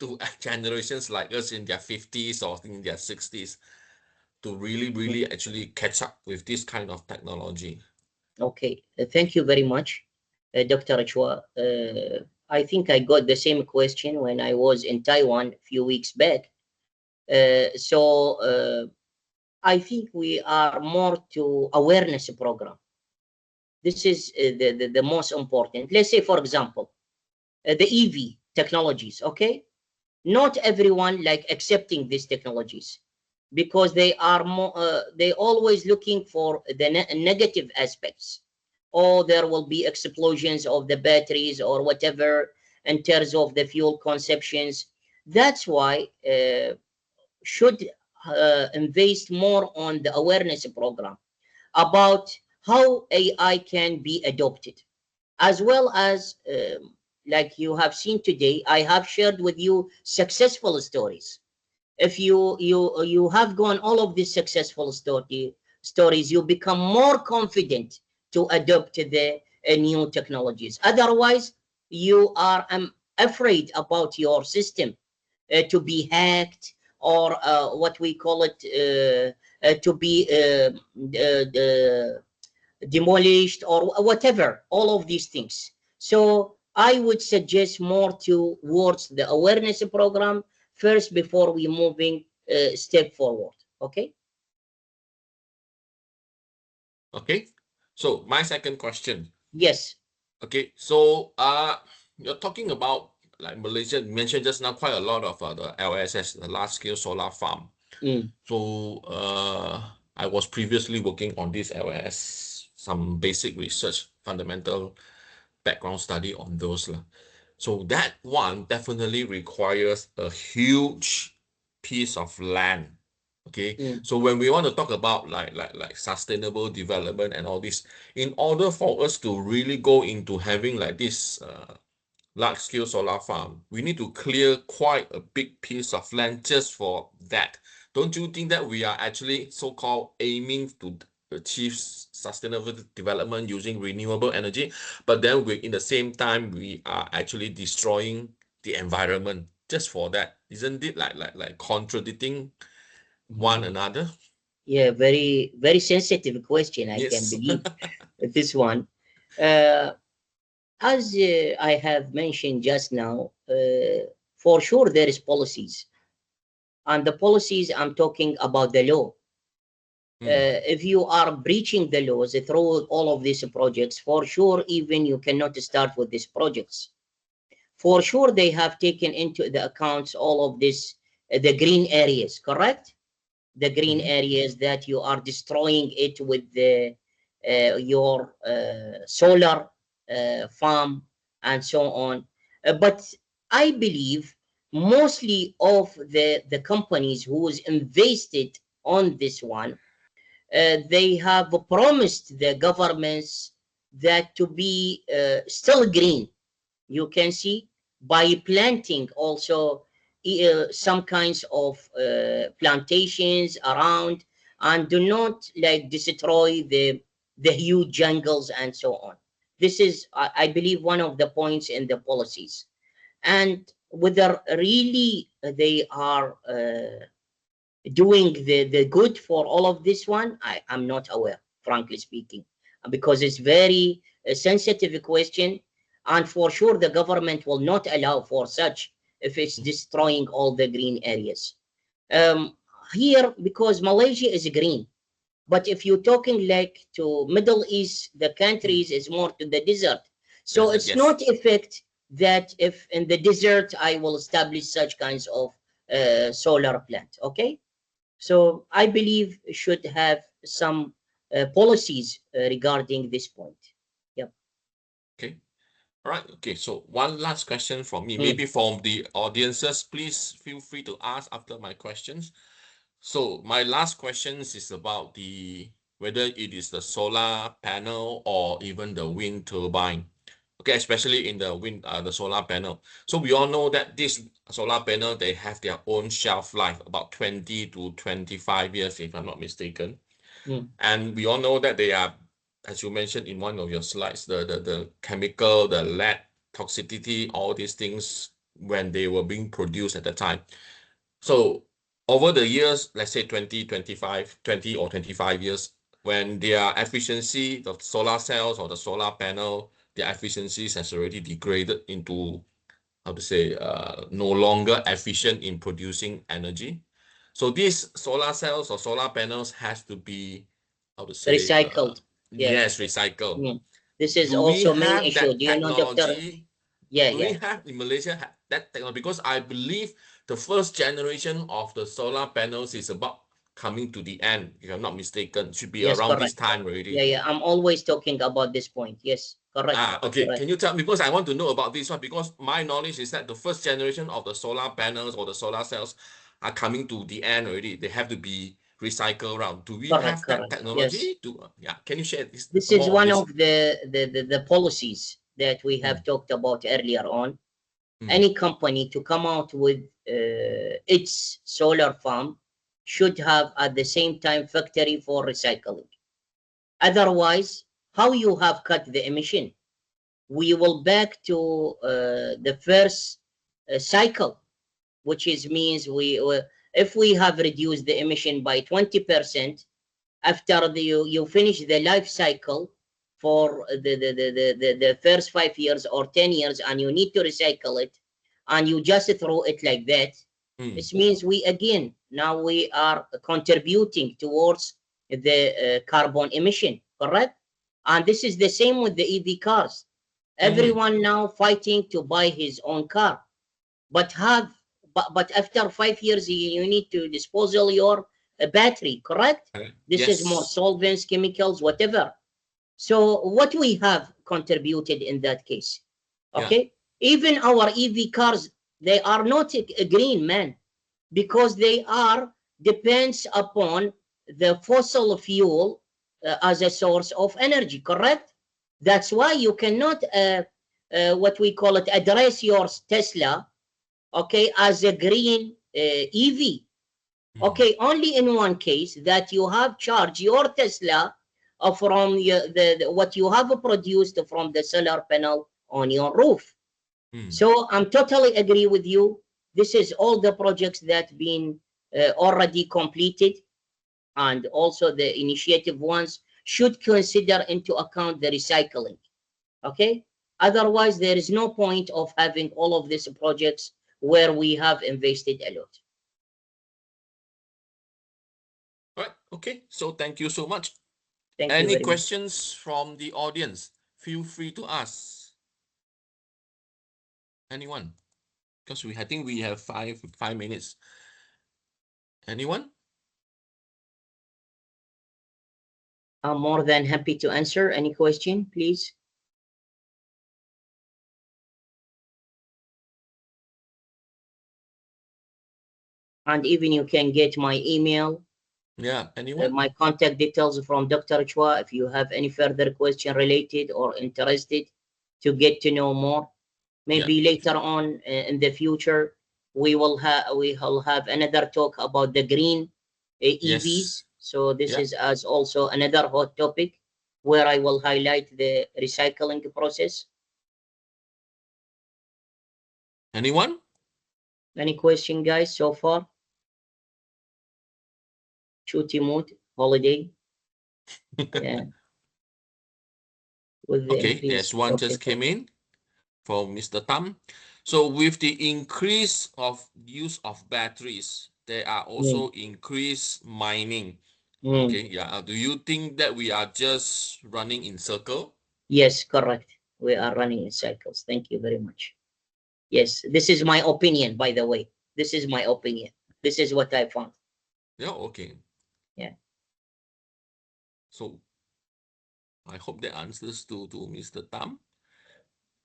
Speaker 1: to generations like us in their 50s or in their 60s to really
Speaker 2: Mm.
Speaker 1: actually catch up with this kind of technology?
Speaker 2: Okay. Thank you very much, Dr. Achua. I think I got the same question when I was in Taiwan a few weeks back. I think we are more to awareness program. This is the most important. Let's say, for example, the EV technologies. Okay, not everyone like accepting these technologies because they are more. They always looking for the negative aspects. Or there will be explosions of the batteries or whatever in terms of the fuel conceptions. That's why should invest more on the awareness program about how AI can be adopted, as well as like you have seen today, I have shared with you successful stories. If you have gone all of these successful stories, you become more confident to adopt the new technologies. Otherwise, you are afraid about your system to be hacked or what we call it to be demolished or whatever, all of these things. So I would suggest more towards the awareness program first before we moving step forward. Okay.
Speaker 1: Okay, so my second question.
Speaker 2: Yes.
Speaker 1: Okay, so you're talking about like Malaysia. You mentioned just now quite a lot of the LSS, the large scale solar farm.
Speaker 2: Mm,
Speaker 1: So I was previously working on this LS, some basic research, fundamental background study on those lah. So that one definitely requires a huge piece of land. Okay.
Speaker 2: mm,
Speaker 1: So when we want to talk about like sustainable development and all this, in order for us to really go into having like this large scale solar farm, we need to clear quite a big piece of land just for that. Don't you think that we are actually so-called aiming to achieve sustainable development using renewable energy, but then we in the same time we are actually destroying the environment just for that? Isn't it like contradicting one
Speaker 2: mm.
Speaker 1: another?
Speaker 2: Yeah, very sensitive question. I can
Speaker 1: Yes.
Speaker 2: believe this one. Uh, as I have mentioned just now, for sure there is policies, and the policies I'm talking about the law.
Speaker 1: Hmm.
Speaker 2: If you are breaching the laws through all of these projects, for sure, even you cannot start with these projects. For sure, they have taken into the accounts all of this, the green areas, correct? The green
Speaker 1: Mhm.
Speaker 2: areas that you are destroying it with the your solar farm and so on. But I believe mostly of the companies who's invested on this one, they have promised the governments that to be still green. You can see by planting also some kinds of plantations around, and do not like destroy the huge jungles and so on. This is I believe one of the points in the policies. And whether really they are doing the good for all of this one, I'm not aware, frankly speaking, because it's very sensitive question, and for sure the government will not allow for such if it's destroying all the green areas. Um, Here, because Malaysia is green, but if you're talking like to Middle East, the
Speaker 1: Hmm.
Speaker 2: countries is more to the desert. So
Speaker 1: Desert,
Speaker 2: it's
Speaker 1: yes.
Speaker 2: not effect that if in the desert I will establish such kinds of solar plant. Okay, so I believe should have some policies regarding this point. Yep.
Speaker 1: Okay. All right. Okay. So one last question from me,
Speaker 2: Mm,
Speaker 1: maybe from the audiences. Please feel free to ask after my questions. So my last questions is about the whether it is the solar panel or even the wind turbine. Okay, especially in the the solar panel. So we all know that this solar panel, they have their own shelf life, about 20 to 25 years, if I'm not mistaken. And we all know that they are, as you mentioned in one of your slides, the chemical, the lead toxicity, all these things when they were being produced at the time. So over the years, let's say 20, 25, 20 or 25 years, when their efficiency, the solar cells or the solar panel, their efficiencies has already degraded into, how to say, no longer efficient in producing energy. So these solar cells or solar panels has to be, how to say,
Speaker 2: Recycled. Yeah.
Speaker 1: yes, recycle.
Speaker 2: This is
Speaker 1: Do we
Speaker 2: also main
Speaker 1: have
Speaker 2: issue.
Speaker 1: that
Speaker 2: Do you know, Doctor?
Speaker 1: technology?
Speaker 2: Yeah,
Speaker 1: Do we
Speaker 2: yeah.
Speaker 1: have in Malaysia that technology? Because I believe the first generation of the solar panels is about coming to the end, if I'm not mistaken. Should be
Speaker 2: Yes,
Speaker 1: around this
Speaker 2: correct.
Speaker 1: time
Speaker 2: Yeah,
Speaker 1: already.
Speaker 2: yeah. I'm always talking about this point. Yes, correct,
Speaker 1: Okay.
Speaker 2: correct,
Speaker 1: Can you tell me, because I want to know about this one, because my knowledge is that the first generation of the solar panels or the solar cells are coming to the end already. They have to be recycled around. Do we
Speaker 2: correct,
Speaker 1: have that
Speaker 2: correct. Yes.
Speaker 1: technology to, yeah, can you share this
Speaker 2: This is
Speaker 1: more on
Speaker 2: one
Speaker 1: this?
Speaker 2: of the policies that we have
Speaker 1: Mm,
Speaker 2: talked about earlier on.
Speaker 1: mm,
Speaker 2: Any company to come out with its solar farm should have at the same time factory for recycling. Otherwise, how you have cut the emission? We will back to the first cycle, which is means we if we have reduced the emission by 20%, after you finish the life cycle for the first 5 years or 10 years, and you need to recycle it, and you just throw it like that,
Speaker 1: mm,
Speaker 2: this means we again now we are contributing towards the carbon emission, correct? And this is the same with the EV cars.
Speaker 1: mm-hmm.
Speaker 2: Everyone now fighting to buy his own car, but but after 5 years you need to disposal your battery, correct? This is more
Speaker 1: Yes.
Speaker 2: solvents, chemicals, whatever. So what we have contributed in that case,
Speaker 1: Yeah.
Speaker 2: okay? Even our EV cars, they are not green, man, because they are depends upon the fossil fuel as a source of energy, correct? That's why you cannot what we call it, address your Tesla, okay, as a green EV.
Speaker 1: Mm,
Speaker 2: Okay, only in one case, that you have charged your Tesla from what you have produced from the solar panel on your roof.
Speaker 1: mm.
Speaker 2: So I'm totally agree with you. This is all the projects that been already completed, and also the initiative ones should consider into account the recycling. Okay, otherwise there is no point of having all of these projects where we have invested a lot.
Speaker 1: All right. Okay. So thank you so much.
Speaker 2: Thank you
Speaker 1: Any
Speaker 2: very much.
Speaker 1: questions from the audience? Feel free to ask. Anyone? Because I think we have five minutes. Anyone?
Speaker 2: I'm more than happy to answer any question, please. And even you can get my email,
Speaker 1: Yeah. Anyone?
Speaker 2: my contact details from Dr. Chua if you have any further question related or interested to get to know more.
Speaker 1: Yeah.
Speaker 2: Maybe later on in the future, we will have another talk about the green EVs.
Speaker 1: Yes.
Speaker 2: So this
Speaker 1: Yeah.
Speaker 2: is as also another hot topic where I will highlight the recycling process.
Speaker 1: Anyone?
Speaker 2: Any question, guys, so far? Shooty mood, holiday, yeah, with the
Speaker 1: Okay. There's
Speaker 2: increase.
Speaker 1: one
Speaker 2: Okay,
Speaker 1: just came in from Mr. Tam. So with the increase of use of batteries, there are
Speaker 2: mm,
Speaker 1: also increased mining.
Speaker 2: mm.
Speaker 1: Okay. Yeah. Do you think that we are just running in circle?
Speaker 2: Yes, correct. We are running in cycles. Thank you very much. Yes, this is my opinion, by the way. This is my opinion. This is what I found.
Speaker 1: Yeah. Okay.
Speaker 2: Yeah.
Speaker 1: So I hope that answers to Mr. Tam.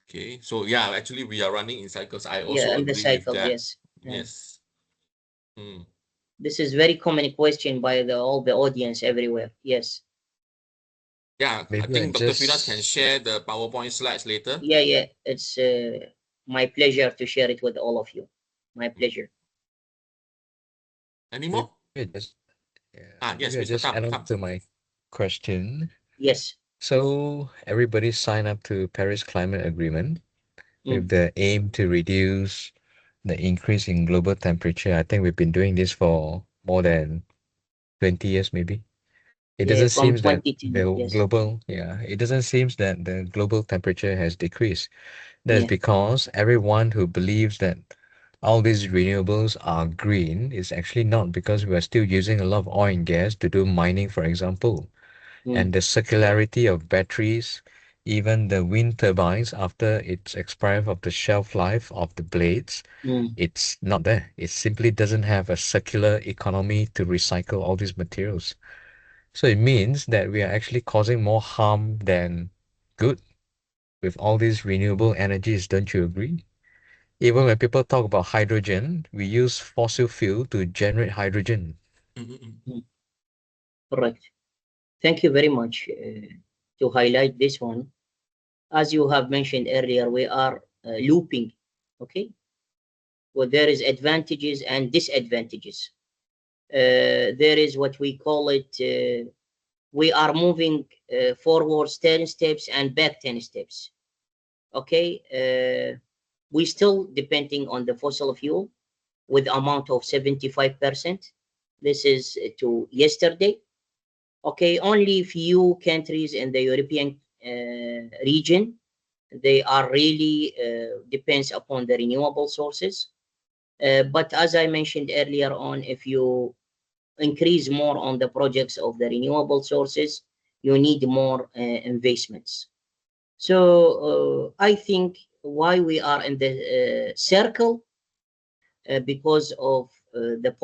Speaker 1: Okay, so yeah, actually we are running in cycles. I
Speaker 2: Yeah,
Speaker 1: also
Speaker 2: and the
Speaker 1: agree with
Speaker 2: cycles,
Speaker 1: that.
Speaker 2: yes. Yeah.
Speaker 1: Yes. Mm.
Speaker 2: This is very common question by all the audience everywhere. Yes.
Speaker 1: Yeah, I
Speaker 3: Maybe I
Speaker 1: think Dr. Firas can
Speaker 3: just
Speaker 1: share the PowerPoint slides later.
Speaker 2: Yeah, it's my pleasure to share it with all of you. My pleasure.
Speaker 1: Any
Speaker 3: maybe
Speaker 1: more?
Speaker 3: I just yeah,
Speaker 1: Yes,
Speaker 3: maybe I
Speaker 1: Mr.
Speaker 3: just
Speaker 1: Tam.
Speaker 3: add on
Speaker 1: Tam.
Speaker 3: to my question.
Speaker 2: Yes.
Speaker 3: So everybody signed up to Paris Climate Agreement
Speaker 2: Mm.
Speaker 3: with the aim to reduce the increase in global temperature. I think we've been doing this for more than 20 years, maybe. It
Speaker 2: Yeah,
Speaker 3: doesn't
Speaker 2: from
Speaker 3: seem that
Speaker 2: 2010.
Speaker 3: the
Speaker 2: Yes.
Speaker 3: global, yeah, it doesn't seem that the global temperature has decreased. That's
Speaker 2: Yeah.
Speaker 3: because everyone who believes that all these renewables are green is actually not, because we are still using a lot of oil and gas to do mining, for example. And
Speaker 2: Mm.
Speaker 3: the circularity of batteries, even the wind turbines, after its expiry of the shelf life of the blades,
Speaker 2: Mm.
Speaker 3: it's not there. It simply doesn't have a circular economy to recycle all these materials. So it means that we are actually causing more harm than good with all these renewable energies, don't you agree? Even when people talk about hydrogen, we use fossil fuel to generate hydrogen.
Speaker 1: Mm-mm.
Speaker 2: Mm. Correct. Thank you very much to highlight this one. As you have mentioned earlier, we are looping. Okay. Well, there is advantages and disadvantages. There is what we call it. We are moving forward 10 steps and back 10 steps. Okay. We still depending on the fossil fuel with amount of 75%. This is to yesterday. Okay, only few countries in the European region, they are really depends upon the renewable sources. But as I mentioned earlier on, if you increase more on the projects of the renewable sources, you need more investments. So I think why we are in the circle because of the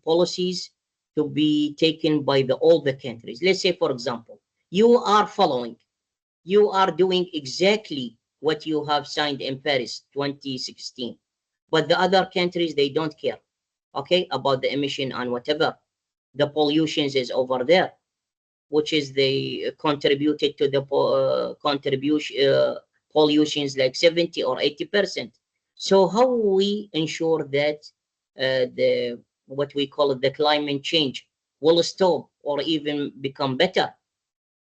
Speaker 2: policies to be taken by all the countries. Let's say, for example, you are following, you are doing exactly what you have signed in Paris 2016, but the other countries they don't care, okay, about the emission and whatever. The pollutions is over there, which is they contributed to the contribution pollutions like 70 or 80%. So how we ensure that the what we call it, the climate change will stop or even become better?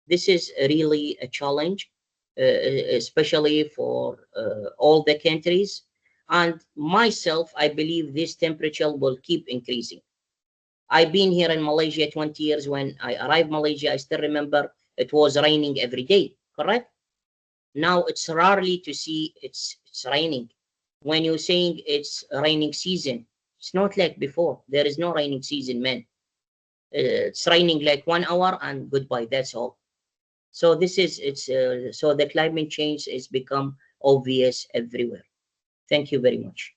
Speaker 2: This is really a challenge, especially for all the countries. And myself, I believe this temperature will keep increasing. I've been here in Malaysia 20 years. When I arrived Malaysia, I still remember it was raining every day, correct? Now it's rarely to see it's raining. When you're saying it's raining season, it's not like before. There is no raining season, man. It's raining like 1 hour and goodbye. That's all. So this is it's so the climate change is become obvious everywhere. Thank you very much.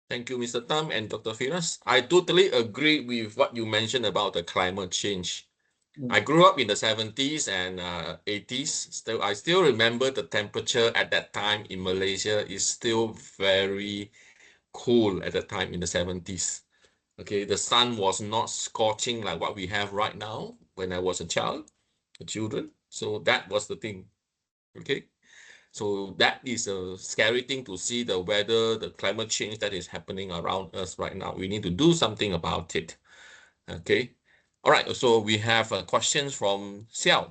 Speaker 1: Thank you, Mr. Tam and Dr. Firas. I totally agree with what you mentioned about the climate change.
Speaker 2: Mm.
Speaker 1: I grew up in the 70s and 80s. I still remember the temperature at that time in Malaysia is still very cool at that time in the 70s. Okay, the sun was not scorching like what we have right now when I was a children. So that was the thing. Okay. So that is a scary thing to see the weather, the climate change that is happening around us right now. We need to do something about it. Okay. All right. So we have questions from Xiao.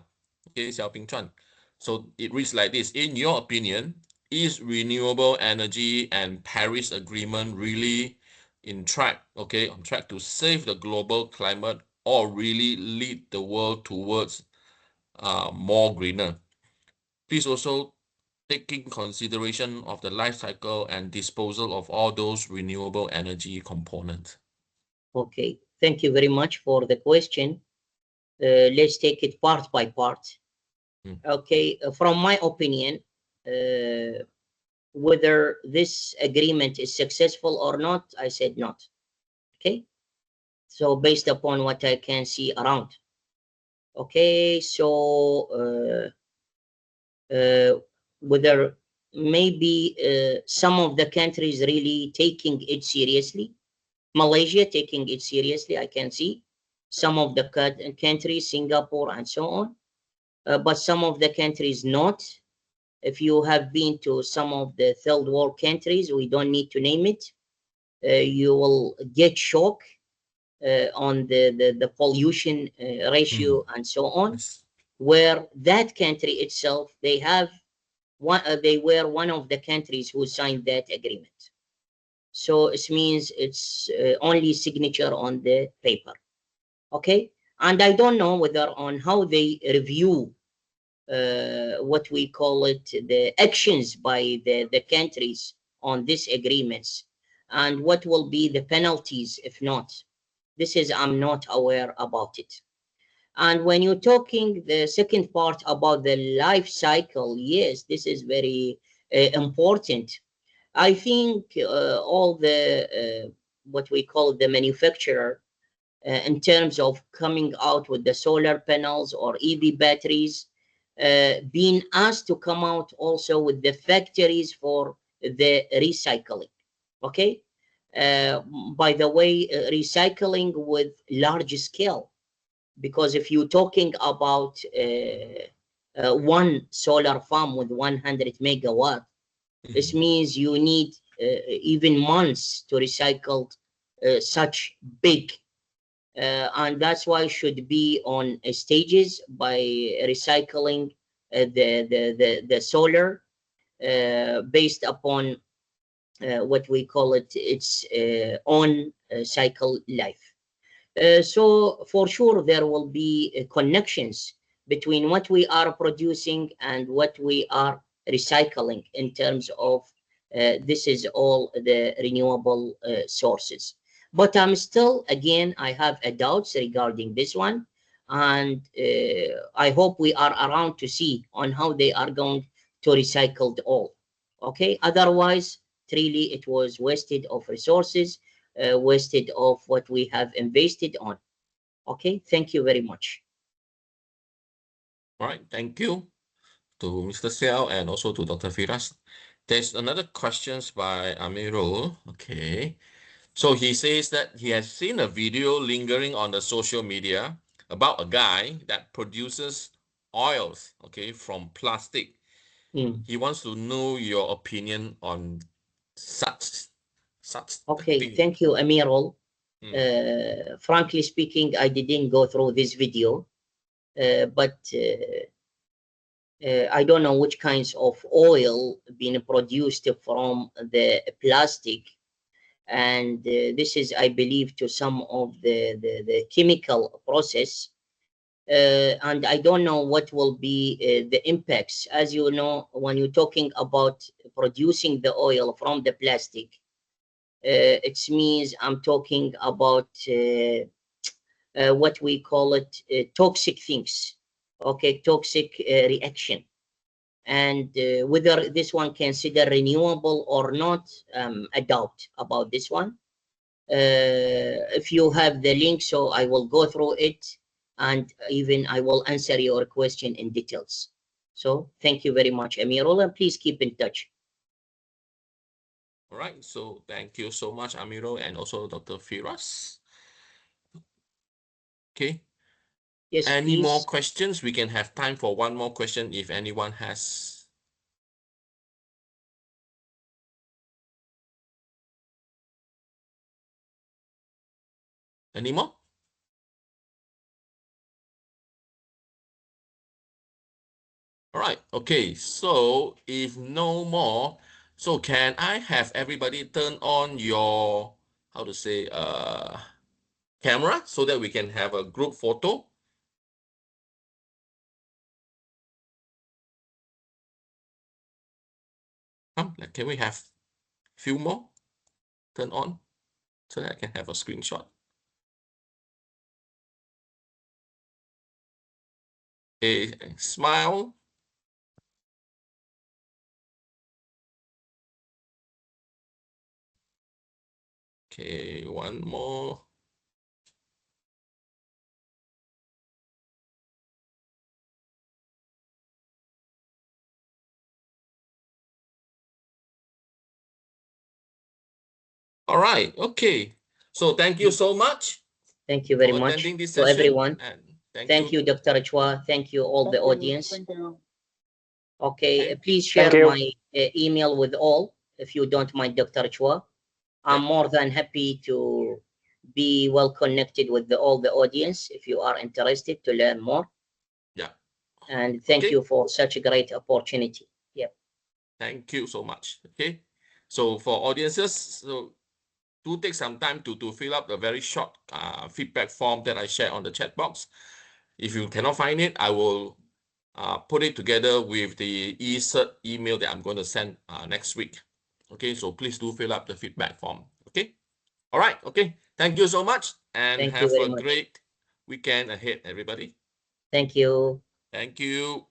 Speaker 1: Okay, Xiao Pingchuan. So it reads like this. In your opinion, is renewable energy and Paris Agreement really on track to save the global climate or really lead the world towards more greener? Please also taking consideration of the life cycle and disposal of all those renewable energy components.
Speaker 2: Okay, thank you very much for the question. Let's take it part by part.
Speaker 1: Mm.
Speaker 2: Okay, from my opinion, whether this agreement is successful or not, I said not. Okay, so based upon what I can see around. Okay, so whether maybe some of the countries really taking it seriously, Malaysia taking it seriously, I can see. some of the countries, Singapore and so on, but some of the countries not. If you have been to some of the third world countries, we don't need to name it, you will get shock on the pollution ratio and so on,
Speaker 1: Yes.
Speaker 2: where that country itself, they were one of the countries who signed that agreement. So it means it's only signature on the paper. Okay, and I don't know whether on how they review what we call it, the actions by the countries on these agreements, and what will be the penalties if not. This is, I'm not aware about it. And when you're talking the second part about the life cycle, yes, this is very important. I think all the what we call the manufacturer in terms of coming out with the solar panels or EV batteries, being asked to come out also with the factories for the recycling. Okay. Uh, by the way, recycling with large scale, because if you're talking about one solar farm with 100 megawatt, this means you need even months to recycle such big, and that's why it should be on stages by recycling the solar based upon what we call it, its own cycle life. So for sure there will be connections between what we are producing and what we are recycling in terms of this is all the renewable sources. But I'm still, again, I have a doubts regarding this one, and I hope we are around to see on how they are going to recycle it all. Okay, otherwise really it was wasted of resources, wasted of what we have invested on. Okay, thank you very much.
Speaker 1: All right. Thank you to Mr. Xiao and also to Dr. Firas. There's another questions by Amirul. Okay. So he says that he has seen a video lingering on the social media about a guy that produces oils, okay, from plastic.
Speaker 2: Mm.
Speaker 1: He wants to know your opinion on such
Speaker 2: Okay,
Speaker 1: thing.
Speaker 2: thank you, Amirul.
Speaker 1: Mm.
Speaker 2: Frankly speaking, I didn't go through this video, but I don't know which kinds of oil being produced from the plastic, and this is, I believe, to some of the chemical process. And I don't know what will be the impacts. As you know, when you're talking about producing the oil from the plastic, it means I'm talking about what we call it toxic things, okay, toxic reaction. And whether this one consider renewable or not, a doubt about this one. If you have the link, so I will go through it, and even I will answer your question in details. So thank you very much, Amirul, and please keep in touch.
Speaker 1: All right. So thank you so much, Amirul, and also Dr. Firas. Okay.
Speaker 2: Yes,
Speaker 1: Any more
Speaker 2: please.
Speaker 1: questions? We can have time for one more question if anyone has. Any more? All right. Okay. So if no more, so can I have everybody turn on your, how to say, camera so that we can have a group photo? Can we have few more turn on so that I can have a screenshot? A smile. Okay, one more. All right. Okay. So thank you so much.
Speaker 2: Thank you very
Speaker 1: for
Speaker 2: much
Speaker 1: attending this
Speaker 2: to
Speaker 1: session.
Speaker 2: everyone.
Speaker 1: And
Speaker 2: Thank you, Dr. Chua. Thank you, all the audience.
Speaker 4: Thank you.
Speaker 2: Okay,
Speaker 1: Okay.
Speaker 2: please share
Speaker 4: you.
Speaker 2: my email with all, if you don't mind, Dr. Chua. I'm more than happy to be well connected with all the audience if you are interested to learn more.
Speaker 1: Yeah.
Speaker 2: And thank
Speaker 1: Okay.
Speaker 2: you for such a great opportunity. Yep.
Speaker 1: Thank you so much. Okay. So for audiences, so do take some time to fill up the very short feedback form that I share on the chat box. If you cannot find it, I will put it together with the e-cert email that I'm going to send next week. Okay, so please do fill up the feedback form. Okay. All right. Okay. Thank you so much, and
Speaker 2: Thank you
Speaker 1: have
Speaker 2: very
Speaker 1: a
Speaker 2: much.
Speaker 1: great weekend ahead, everybody.
Speaker 2: Thank you.
Speaker 1: Thank you.